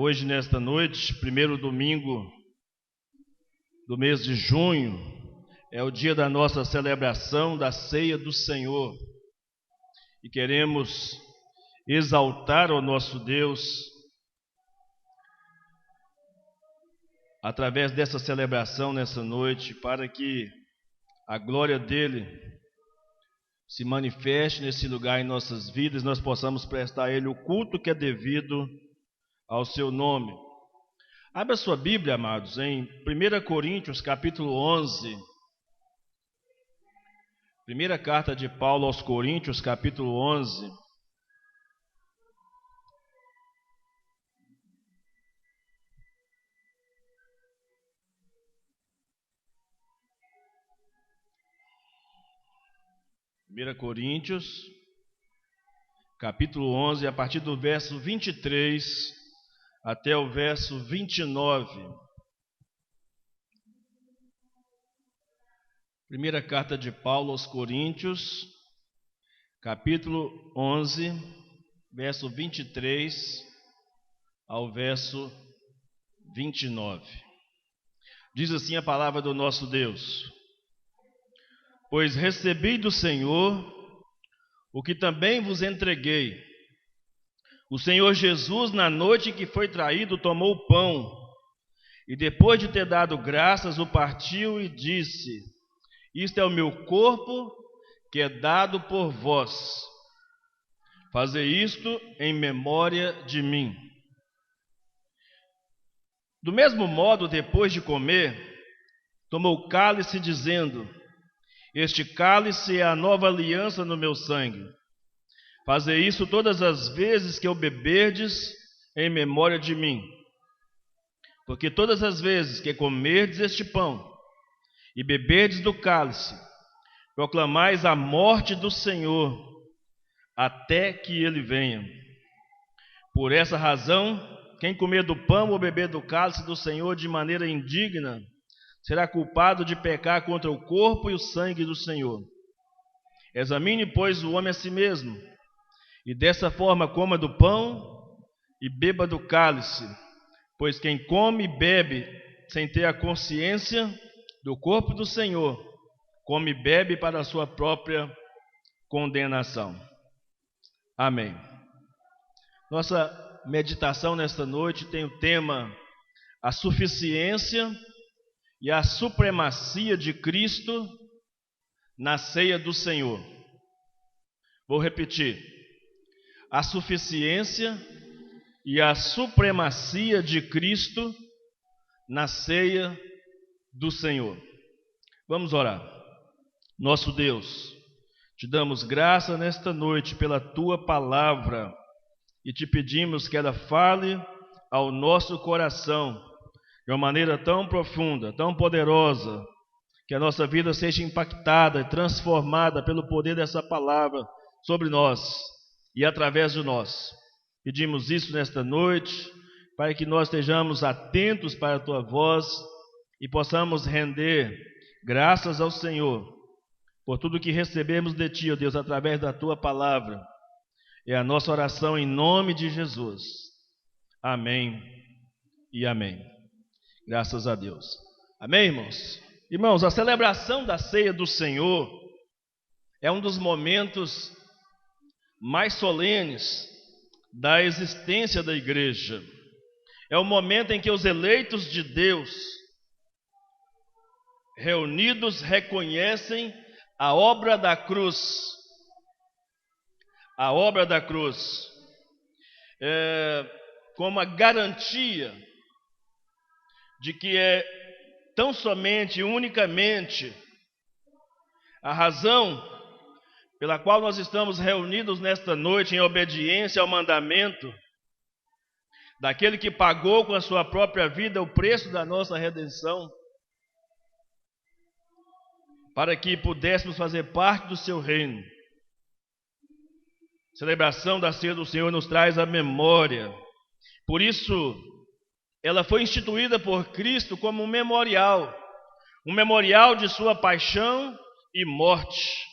Hoje, nesta noite, primeiro domingo do mês de junho, é o dia da nossa celebração da Ceia do Senhor. E queremos exaltar o nosso Deus através dessa celebração nessa noite, para que a glória dele se manifeste nesse lugar em nossas vidas, nós possamos prestar a ele o culto que é devido ao seu nome. Abra sua Bíblia, amados, em 1 Coríntios, capítulo 11. Primeira carta de Paulo aos Coríntios, capítulo 11. Primeira Coríntios, capítulo 11, a partir do verso 23 até o verso 29. Primeira carta de Paulo aos Coríntios, capítulo 11, verso 23 ao verso 29. Diz assim a palavra do nosso Deus: Pois recebi do Senhor o que também vos entreguei. O Senhor Jesus, na noite em que foi traído, tomou o pão e, depois de ter dado graças, o partiu e disse: Isto é o meu corpo, que é dado por vós. Fazei isto em memória de mim. Do mesmo modo, depois de comer, tomou o cálice, dizendo: Este cálice é a nova aliança no meu sangue. Fazei isso todas as vezes que o beberdes em memória de mim. Porque todas as vezes que comerdes este pão e beberdes do cálice, proclamais a morte do Senhor até que ele venha. Por essa razão, quem comer do pão ou beber do cálice do Senhor de maneira indigna será culpado de pecar contra o corpo e o sangue do Senhor. Examine, pois, o homem a si mesmo, e dessa forma coma do pão e beba do cálice. Pois quem come e bebe sem ter a consciência do corpo do Senhor, come e bebe para a sua própria condenação. Amém. Nossa meditação nesta noite tem o tema: a suficiência e a supremacia de Cristo na ceia do Senhor. Vou repetir: a suficiência e a supremacia de Cristo na ceia do Senhor. Vamos orar. Nosso Deus, te damos graça nesta noite pela tua palavra e te pedimos que ela fale ao nosso coração de uma maneira tão profunda, tão poderosa, que a nossa vida seja impactada e transformada pelo poder dessa palavra sobre nós e através de nós. Pedimos isso nesta noite, para que nós estejamos atentos para a tua voz e possamos render graças ao Senhor por tudo que recebemos de ti, ó Deus, através da tua palavra. É a nossa oração em nome de Jesus. Amém e amém. Graças a Deus. Amém, irmãos? Irmãos, a celebração da ceia do Senhor é um dos momentos mais solenes da existência da igreja. É o momento em que os eleitos de Deus, reunidos, reconhecem a obra da cruz. A obra da cruz como a garantia de que é tão somente e unicamente a razão pela qual nós estamos reunidos nesta noite em obediência ao mandamento daquele que pagou com a sua própria vida o preço da nossa redenção, para que pudéssemos fazer parte do seu reino. A celebração da ceia do Senhor nos traz a memória. Por isso, ela foi instituída por Cristo como um memorial de sua paixão e morte.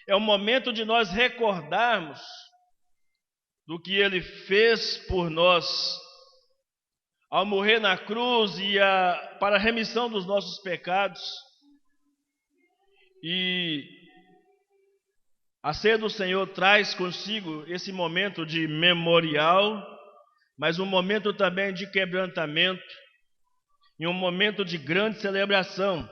É o momento de nós recordarmos do que ele fez por nós ao morrer na cruz para a remissão dos nossos pecados. E a ceia do Senhor traz consigo esse momento de memorial, mas um momento também de quebrantamento e um momento de grande celebração.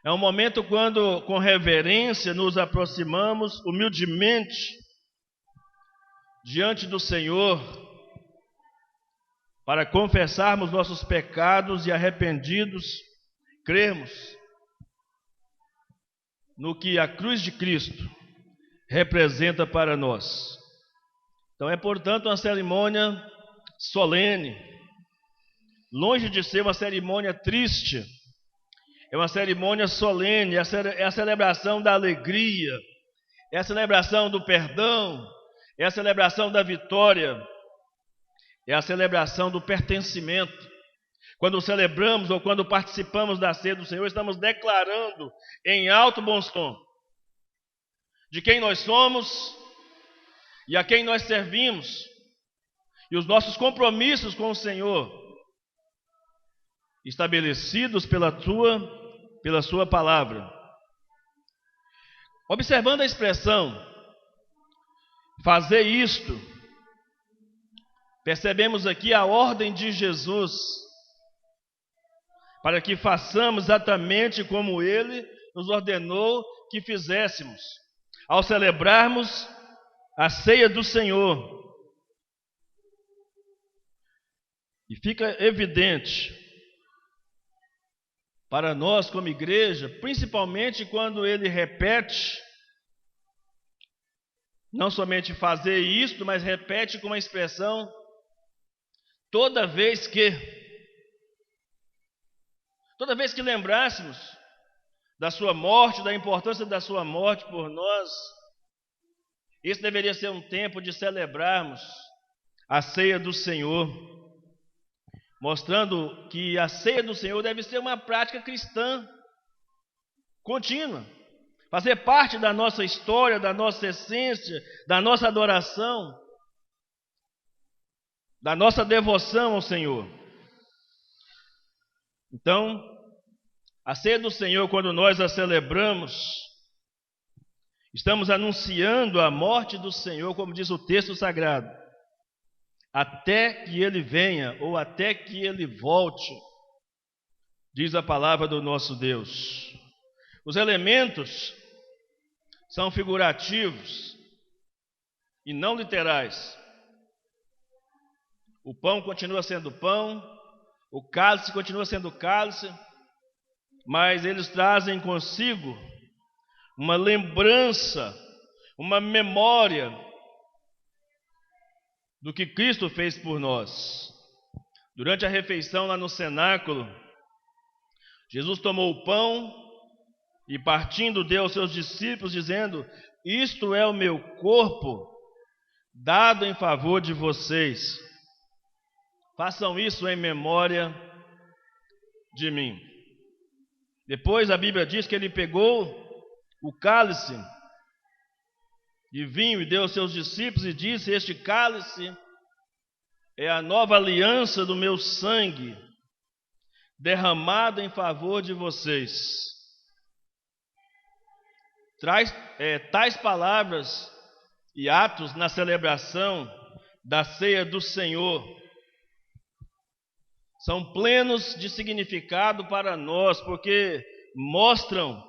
É um momento quando, com reverência, nos aproximamos humildemente diante do Senhor para confessarmos nossos pecados e, arrependidos, crermos no que a cruz de Cristo representa para nós. Então é, portanto, uma cerimônia solene, longe de ser uma cerimônia triste. É uma cerimônia solene, é a celebração da alegria, é a celebração do perdão, é a celebração da vitória, é a celebração do pertencimento. Quando celebramos ou quando participamos da ceia do Senhor, estamos declarando em alto bom som de quem nós somos e a quem nós servimos, e os nossos compromissos com o Senhor, estabelecidos pela sua palavra. Observando a expressão fazer isto, percebemos aqui a ordem de Jesus para que façamos exatamente como Ele nos ordenou que fizéssemos ao celebrarmos a ceia do Senhor. E fica evidente para nós como igreja, principalmente quando Ele repete, não somente fazer isto, mas repete com uma expressão toda vez que lembrássemos da sua morte, da importância da sua morte por nós, esse deveria ser um tempo de celebrarmos a ceia do Senhor, mostrando que a ceia do Senhor deve ser uma prática cristã contínua, fazer parte da nossa história, da nossa essência, da nossa adoração, da nossa devoção ao Senhor. Então, a ceia do Senhor, quando nós a celebramos, estamos anunciando a morte do Senhor, como diz o texto sagrado, até que Ele venha ou até que Ele volte, diz a palavra do nosso Deus. Os elementos são figurativos e não literais. O pão continua sendo pão, o cálice continua sendo cálice, mas eles trazem consigo uma lembrança, uma memória do que Cristo fez por nós. Durante a refeição lá no cenáculo, Jesus tomou o pão e, partindo, deu aos seus discípulos, dizendo: isto é o meu corpo, dado em favor de vocês. Façam isso em memória de mim. Depois a Bíblia diz que ele pegou o cálice de vinho e deu aos seus discípulos e disse: este cálice é a nova aliança do meu sangue, derramado em favor de vocês. Tais palavras e atos na celebração da ceia do Senhor são plenos de significado para nós, porque mostram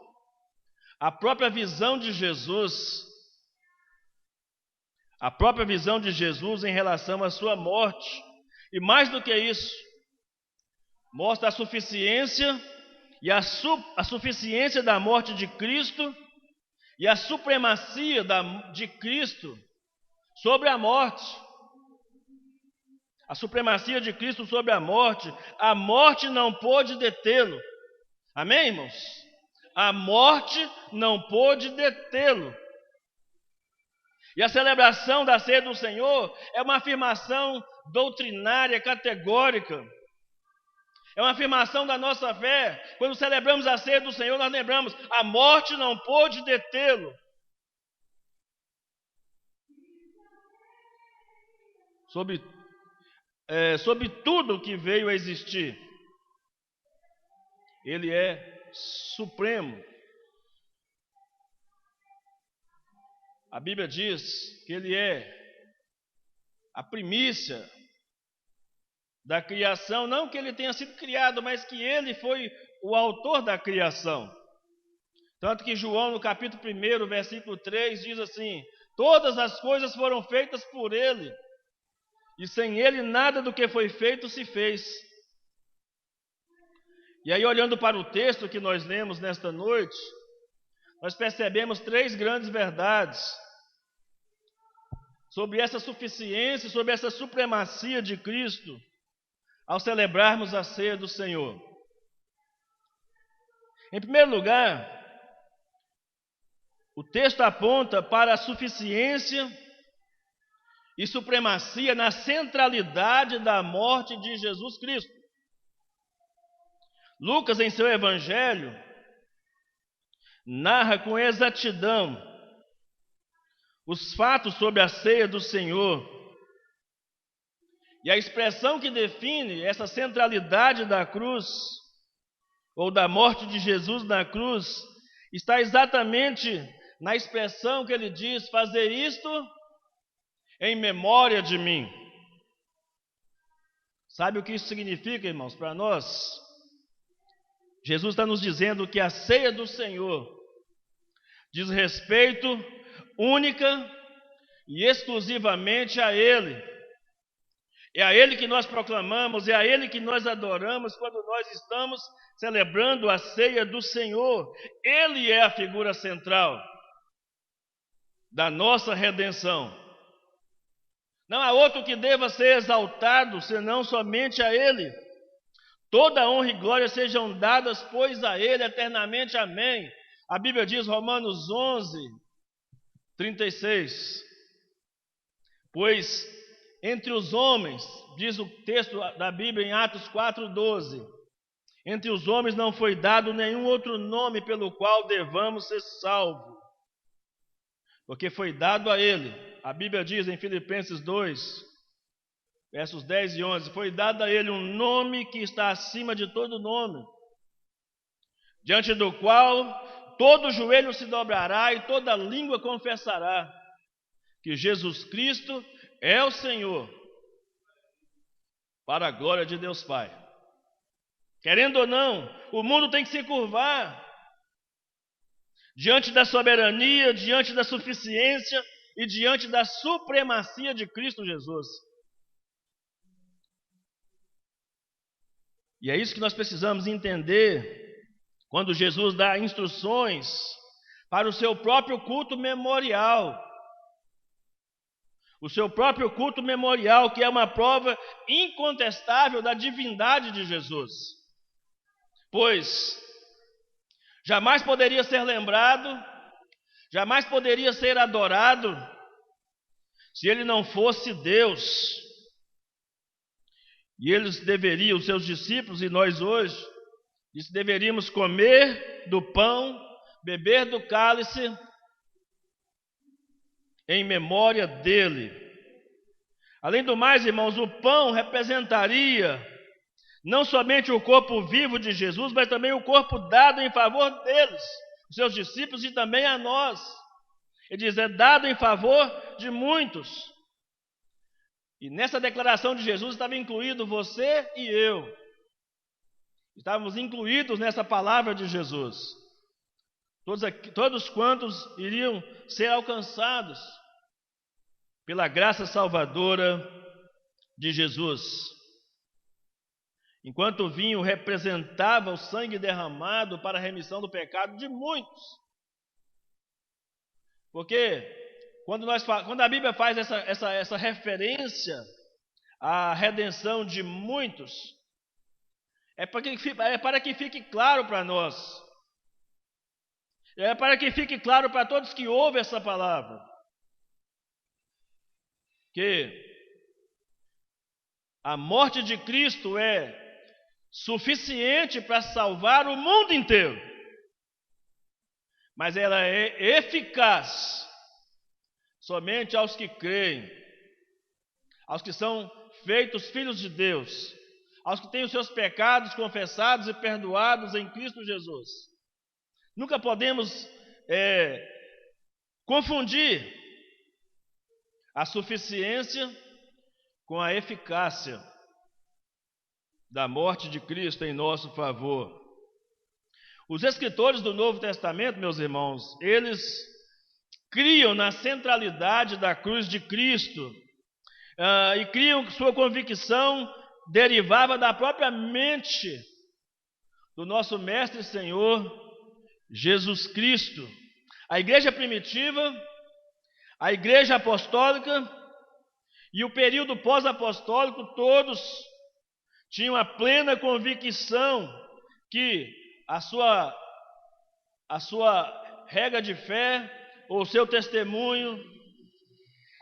a própria visão de Jesus, em relação à sua morte. E mais do que isso, mostra a suficiência e a suficiência da morte de Cristo e a supremacia de Cristo sobre a morte. A supremacia de Cristo sobre a morte não pôde detê-lo. Amém, irmãos? A morte não pôde detê-lo. E a celebração da ceia do Senhor é uma afirmação doutrinária, categórica. É uma afirmação da nossa fé. Quando celebramos a ceia do Senhor, nós lembramos: a morte não pôde detê-lo. sobre tudo que veio a existir. Ele é supremo. A Bíblia diz que ele é a primícia da criação, não que ele tenha sido criado, mas que ele foi o autor da criação. Tanto que João, no capítulo 1, versículo 3, diz assim: todas as coisas foram feitas por ele, e sem ele nada do que foi feito se fez. E aí, olhando para o texto que nós lemos nesta noite, nós percebemos 3 grandes verdades sobre essa suficiência, sobre essa supremacia de Cristo, ao celebrarmos a ceia do Senhor. Em primeiro lugar, o texto aponta para a suficiência e supremacia na centralidade da morte de Jesus Cristo. Lucas, em seu evangelho, narra com exatidão os fatos sobre a ceia do Senhor. E a expressão que define essa centralidade da cruz, ou da morte de Jesus na cruz, está exatamente na expressão que ele diz: fazer isto em memória de mim. Sabe o que isso significa, irmãos, para nós? Jesus está nos dizendo que a ceia do Senhor diz respeito única e exclusivamente a Ele. É a Ele que nós proclamamos, é a Ele que nós adoramos quando nós estamos celebrando a ceia do Senhor. Ele é a figura central da nossa redenção. Não há outro que deva ser exaltado, senão somente a Ele. Toda honra e glória sejam dadas, pois, a Ele eternamente. Amém. A Bíblia diz, Romanos 11, 36. Pois entre os homens, diz o texto da Bíblia em Atos 4:12, entre os homens não foi dado nenhum outro nome pelo qual devamos ser salvos, porque foi dado a Ele. A Bíblia diz em Filipenses 2, versos 10 e 11, foi dado a Ele um nome que está acima de todo nome, diante do qual todo joelho se dobrará e toda língua confessará que Jesus Cristo é o Senhor, para a glória de Deus Pai. Querendo ou não, o mundo tem que se curvar diante da soberania, diante da suficiência e diante da supremacia de Cristo Jesus. E é isso que nós precisamos entender quando Jesus dá instruções para o seu próprio culto memorial. O seu próprio culto memorial, que é uma prova incontestável da divindade de Jesus. Pois jamais poderia ser lembrado, jamais poderia ser adorado, se ele não fosse Deus. E eles deveriam, os seus discípulos e nós hoje, deveríamos comer do pão, beber do cálice, em memória dele. Além do mais, irmãos, o pão representaria não somente o corpo vivo de Jesus, mas também o corpo dado em favor deles, os seus discípulos e também a nós. Ele diz, é dado em favor de muitos. E nessa declaração de Jesus estava incluído você e eu. Estávamos incluídos nessa palavra de Jesus. Todos quantos iriam ser alcançados pela graça salvadora de Jesus. Enquanto o vinho representava o sangue derramado para a remissão do pecado de muitos. Porque quando a Bíblia faz essa referência à redenção de muitos, é para que fique claro para nós. É para que fique claro para todos que ouvem essa palavra, que a morte de Cristo é suficiente para salvar o mundo inteiro, mas ela é eficaz somente aos que creem, aos que são feitos filhos de Deus, aos que têm os seus pecados confessados e perdoados em Cristo Jesus. Nunca podemos confundir a suficiência com a eficácia da morte de Cristo em nosso favor. Os escritores do Novo Testamento, meus irmãos, eles criam na centralidade da cruz de Cristo e criam que sua convicção derivava da própria mente do nosso Mestre e Senhor Jesus Cristo. A igreja primitiva, a igreja apostólica e o período pós-apostólico, todos tinham a plena convicção que a sua regra de fé, ou o seu testemunho,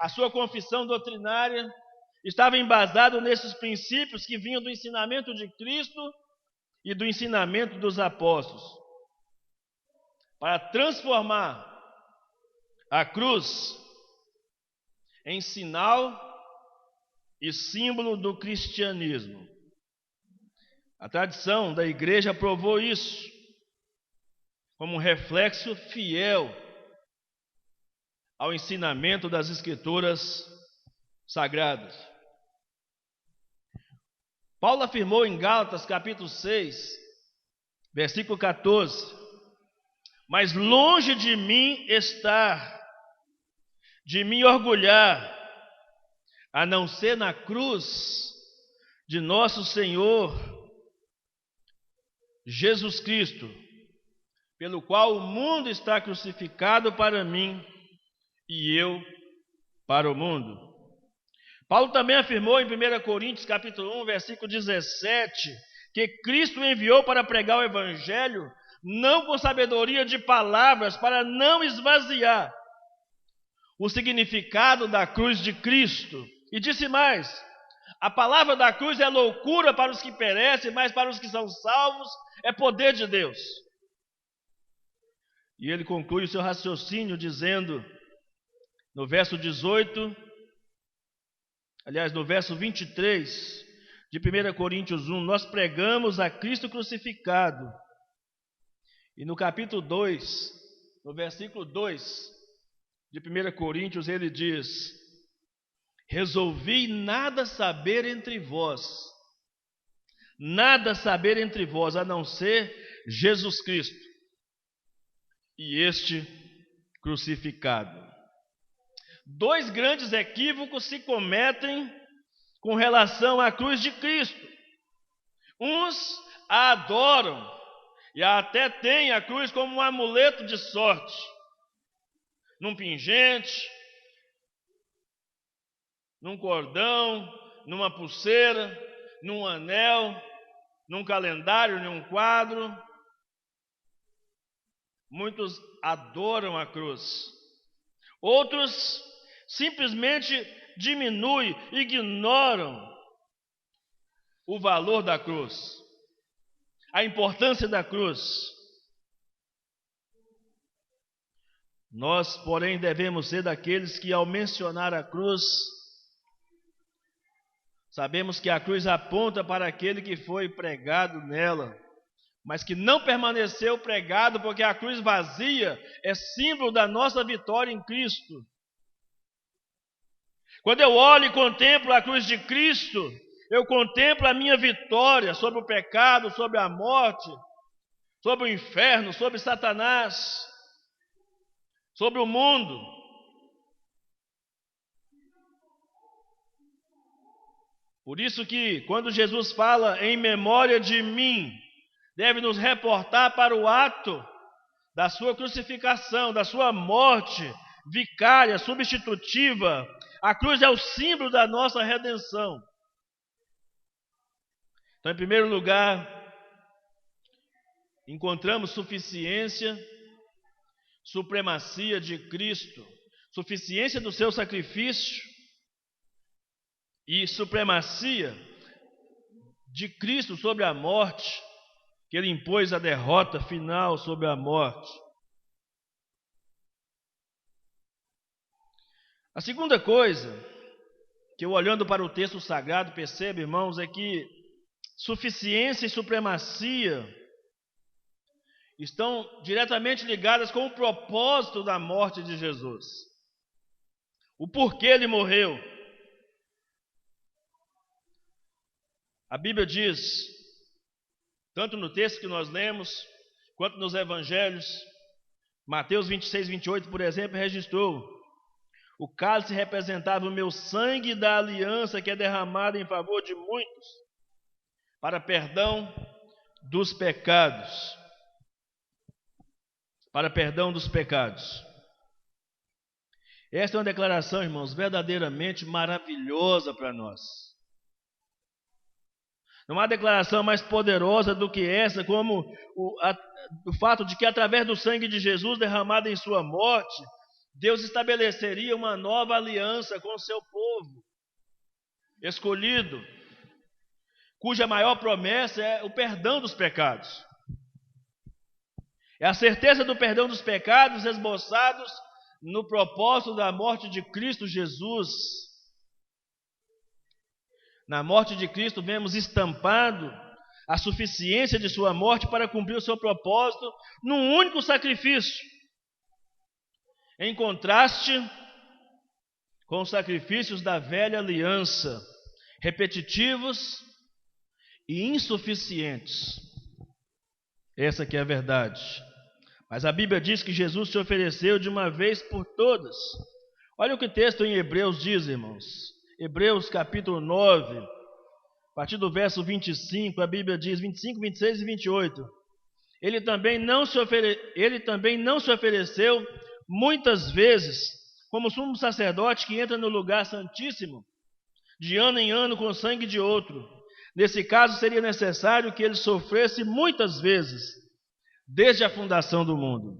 a sua confissão doutrinária, estava embasado nesses princípios que vinham do ensinamento de Cristo e do ensinamento dos apóstolos, para transformar a cruz em sinal e símbolo do cristianismo. A tradição da igreja provou isso como um reflexo fiel ao ensinamento das Escrituras Sagradas. Paulo afirmou em Gálatas capítulo 6, versículo 14: mas longe de mim estar, de me orgulhar, a não ser na cruz de nosso Senhor Jesus Cristo, pelo qual o mundo está crucificado para mim e eu para o mundo. Paulo também afirmou em 1 Coríntios capítulo 1, versículo 17, que Cristo enviou para pregar o evangelho não com sabedoria de palavras, para não esvaziar o significado da cruz de Cristo. E disse mais: a palavra da cruz é loucura para os que perecem, mas para os que são salvos é poder de Deus. E ele conclui o seu raciocínio dizendo, no verso 18, aliás, no verso 23 de 1 Coríntios 1, nós pregamos a Cristo crucificado. E no capítulo 2, no versículo 2 de 1 Coríntios, ele diz: resolvi nada saber entre vós, a não ser Jesus Cristo e este crucificado. Dois grandes equívocos se cometem com relação à cruz de Cristo. Uns a adoram e até têm a cruz como um amuleto de sorte, num pingente, num cordão, numa pulseira, num anel, num calendário, num quadro. Muitos adoram a cruz. Outros simplesmente diminuem, ignoram o valor da cruz, a importância da cruz. Nós, porém, devemos ser daqueles que, ao mencionar a cruz, sabemos que a cruz aponta para aquele que foi pregado nela, mas que não permaneceu pregado, porque a cruz vazia é símbolo da nossa vitória em Cristo. Quando eu olho e contemplo a cruz de Cristo, eu contemplo a minha vitória sobre o pecado, sobre a morte, sobre o inferno, sobre Satanás, sobre o mundo. Por isso que, quando Jesus fala em memória de mim, deve nos reportar para o ato da sua crucificação, da sua morte vicária, substitutiva. A cruz é o símbolo da nossa redenção. Então, em primeiro lugar, encontramos suficiência, supremacia de Cristo, suficiência do seu sacrifício e supremacia de Cristo sobre a morte, que ele impôs a derrota final sobre a morte. A segunda coisa que eu, olhando para o texto sagrado, percebo, irmãos, é que suficiência e supremacia estão diretamente ligadas com o propósito da morte de Jesus. O porquê ele morreu. A Bíblia diz, tanto no texto que nós lemos, quanto nos evangelhos, Mateus 26, 28, por exemplo, registrou: o cálice representava o meu sangue da aliança que é derramado em favor de muitos, para perdão dos pecados. Para perdão dos pecados. Esta é uma declaração, irmãos, verdadeiramente maravilhosa para nós. Não há declaração mais poderosa do que essa, como o fato de que através do sangue de Jesus derramado em sua morte, Deus estabeleceria uma nova aliança com o seu povo escolhido, cuja maior promessa é o perdão dos pecados. É a certeza do perdão dos pecados esboçados no propósito da morte de Cristo Jesus. Na morte de Cristo vemos estampado a suficiência de sua morte para cumprir o seu propósito num único sacrifício, em contraste com os sacrifícios da velha aliança, repetitivos e insuficientes. Essa que é a verdade. Mas a Bíblia diz que Jesus se ofereceu de uma vez por todas. Olha o que o texto em Hebreus diz, irmãos. Hebreus capítulo 9, a partir do verso 25, a Bíblia diz, 25, 26 e 28. Ele também não se ofereceu muitas vezes como sumo sacerdote que entra no lugar santíssimo, de ano em ano com o sangue de outro. Nesse caso seria necessário que ele sofresse muitas vezes, desde a fundação do mundo.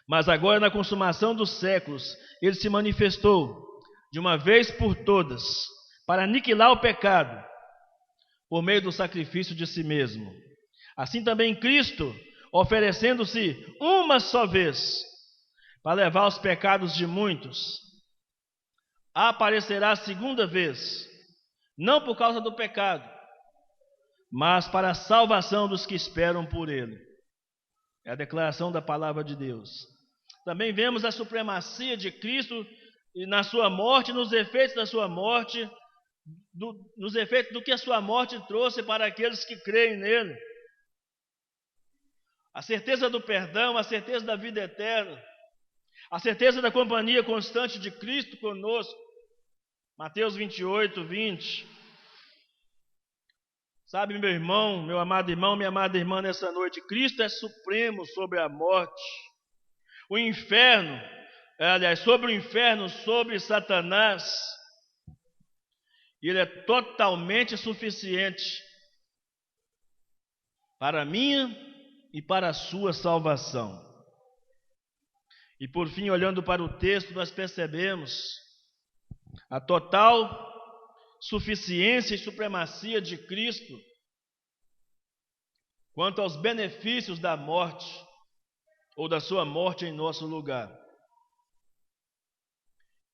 Mas agora, na consumação dos séculos, ele se manifestou, de uma vez por todas, para aniquilar o pecado, por meio do sacrifício de si mesmo. Assim também Cristo, oferecendo-se uma só vez, para levar os pecados de muitos, aparecerá a segunda vez, não por causa do pecado, mas para a salvação dos que esperam por ele. É a declaração da palavra de Deus. Também vemos a supremacia de Cristo na sua morte, nos efeitos da sua morte, nos efeitos do que a sua morte trouxe para aqueles que creem nele. A certeza do perdão, a certeza da vida eterna, a certeza da companhia constante de Cristo conosco. Mateus 28, 20. Sabe, meu irmão, meu amado irmão, minha amada irmã, nessa noite, Cristo é supremo sobre a morte. O inferno, sobre o inferno, sobre Satanás, ele é totalmente suficiente para a minha e para a sua salvação. E por fim, olhando para o texto, nós percebemos a total suficiência e supremacia de Cristo quanto aos benefícios da morte ou da sua morte em nosso lugar.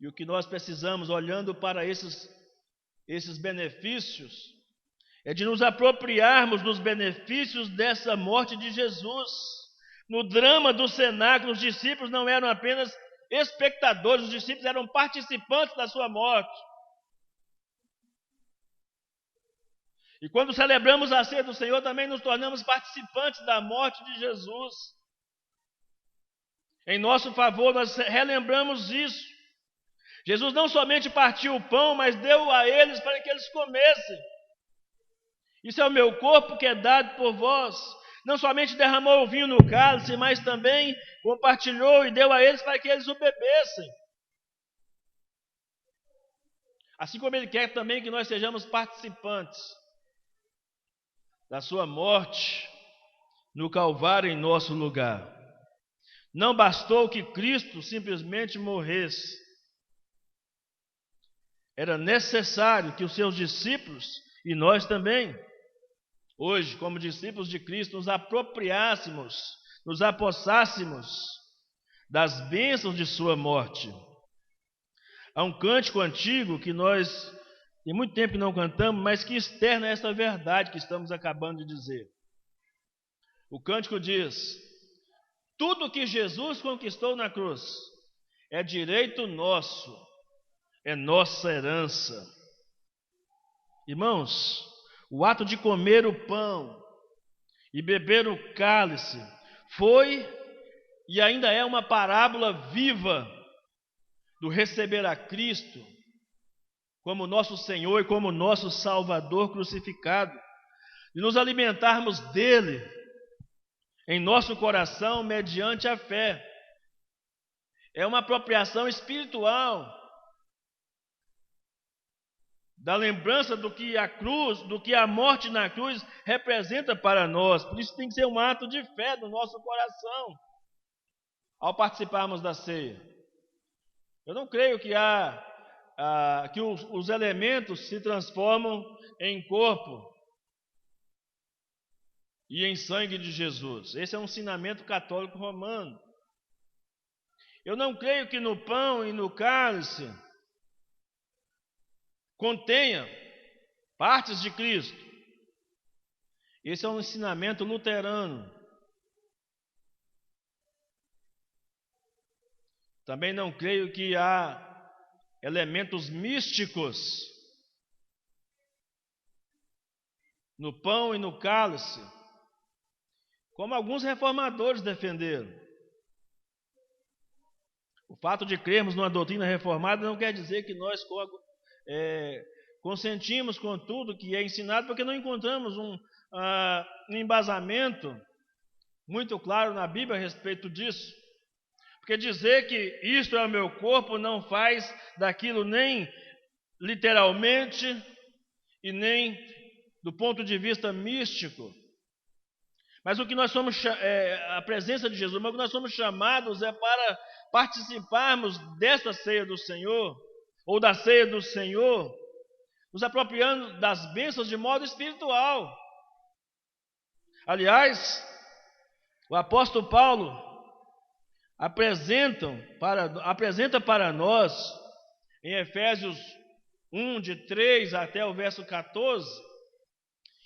E o que nós precisamos, olhando para esses benefícios, é de nos apropriarmos dos benefícios dessa morte de Jesus. No drama do cenáculo, os discípulos não eram apenas espectadores, os discípulos eram participantes da sua morte. E quando celebramos a ceia do Senhor, também nos tornamos participantes da morte de Jesus. Em nosso favor, nós relembramos isso. Jesus não somente partiu o pão, mas deu a eles para que eles comessem. Isso é o meu corpo que é dado por vós. Não somente derramou o vinho no cálice, mas também compartilhou e deu a eles para que eles o bebessem. Assim como Ele quer também que nós sejamos participantes da sua morte no Calvário em nosso lugar. Não bastou que Cristo simplesmente morresse. Era necessário que os seus discípulos, e nós também, hoje, como discípulos de Cristo, nos apropriássemos, nos apossássemos das bênçãos de sua morte. Há um cântico antigo que nós tem muito tempo que não cantamos, mas que externa essa verdade que estamos acabando de dizer. O cântico diz: tudo que Jesus conquistou na cruz é direito nosso, é nossa herança. Irmãos, o ato de comer o pão e beber o cálice foi e ainda é uma parábola viva do receber a Cristo como nosso Senhor e como nosso Salvador crucificado, e nos alimentarmos dele em nosso coração mediante a fé. É uma apropriação espiritual da lembrança do que a cruz, do que a morte na cruz representa para nós. Por isso tem que ser um ato de fé no nosso coração ao participarmos da ceia. Eu não creio que os elementos se transformam em corpo e em sangue de Jesus. Esse é um ensinamento católico romano. Eu não creio que no pão e no cálice contenha partes de Cristo. Esse é um ensinamento luterano. Também não creio que há elementos místicos no pão e no cálice, como alguns reformadores defenderam. O fato de crermos numa doutrina reformada não quer dizer que nós consentimos com tudo que é ensinado, porque não encontramos um embasamento muito claro na Bíblia a respeito disso. Porque dizer que isto é o meu corpo não faz daquilo nem literalmente e nem do ponto de vista místico. Mas o que nós somos, a presença de Jesus, mas o que nós somos chamados é para participarmos desta ceia do Senhor, ou da ceia do Senhor, nos apropriando das bênçãos de modo espiritual. Aliás, o apóstolo Paulo apresenta para nós, em Efésios 1, de 3 até o verso 14,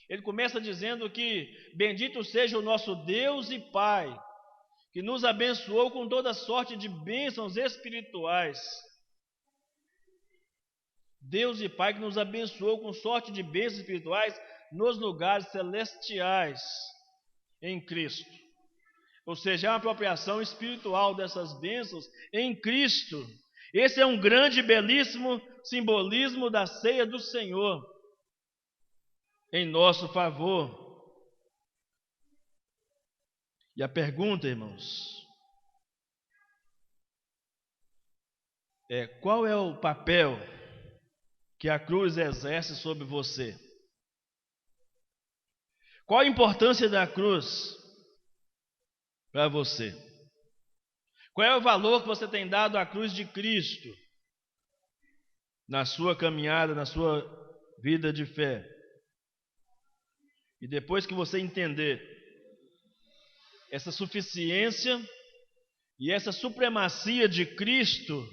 ele começa dizendo que bendito seja o nosso Deus e Pai, que nos abençoou com toda sorte de bênçãos espirituais. Deus e Pai que nos abençoou com sorte de bênçãos espirituais nos lugares celestiais em Cristo. Ou seja, é uma apropriação espiritual dessas bênçãos em Cristo. Esse é um grande e belíssimo simbolismo da ceia do Senhor em nosso favor. E a pergunta, irmãos, qual é o papel que a cruz exerce sobre você? Qual a importância da cruz para você? Qual é o valor que você tem dado à cruz de Cristo na sua caminhada, na sua vida de fé? E depois que você entender essa suficiência e essa supremacia de Cristo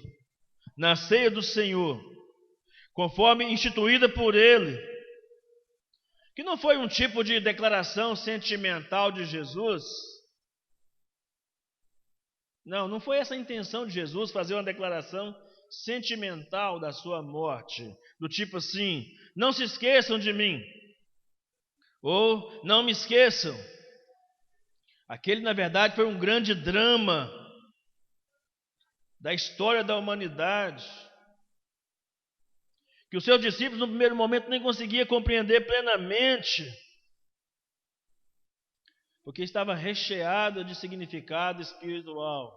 na ceia do Senhor, conforme instituída por Ele, que não foi um tipo de declaração sentimental de Jesus. Não foi essa a intenção de Jesus, fazer uma declaração sentimental da sua morte, do tipo assim: não se esqueçam de mim, ou não me esqueçam. Aquele, na verdade, foi um grande drama da história da humanidade, que os seus discípulos no primeiro momento nem conseguiam compreender plenamente, porque estava recheado de significado espiritual.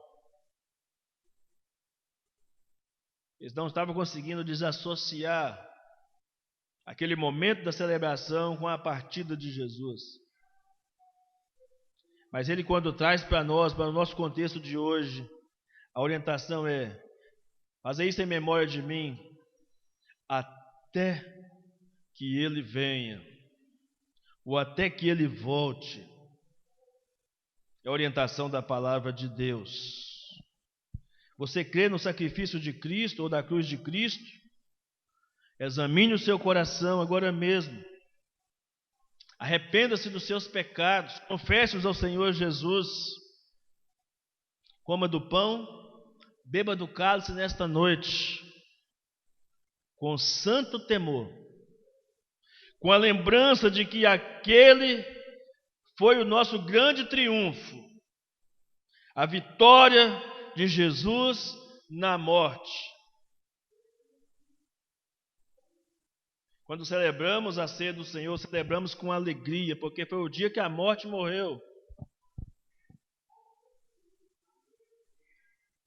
Eles não estavam conseguindo desassociar aquele momento da celebração com a partida de Jesus. Mas ele, quando traz para nós, para o nosso contexto de hoje, a orientação é: fazer isso em memória de mim, até que ele venha, ou até que ele volte. É a orientação da palavra de Deus. Você crê no sacrifício de Cristo ou da cruz de Cristo? Examine o seu coração agora mesmo. Arrependa-se dos seus pecados, confesse-os ao Senhor Jesus. Coma do pão, beba do cálice nesta noite, com santo temor, com a lembrança de que aquele foi o nosso grande triunfo, a vitória de Jesus na morte. Quando celebramos a ceia do Senhor, celebramos com alegria, porque foi o dia que a morte morreu.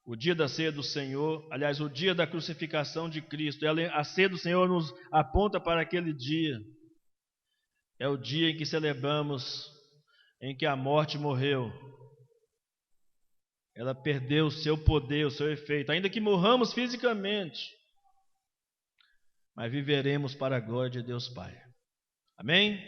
O dia da ceia do Senhor, aliás, o dia da crucificação de Cristo, a ceia do Senhor nos aponta para aquele dia. É o dia em que celebramos, em que a morte morreu. Ela perdeu o seu poder, o seu efeito, ainda que morramos fisicamente, mas viveremos para a glória de Deus Pai. Amém?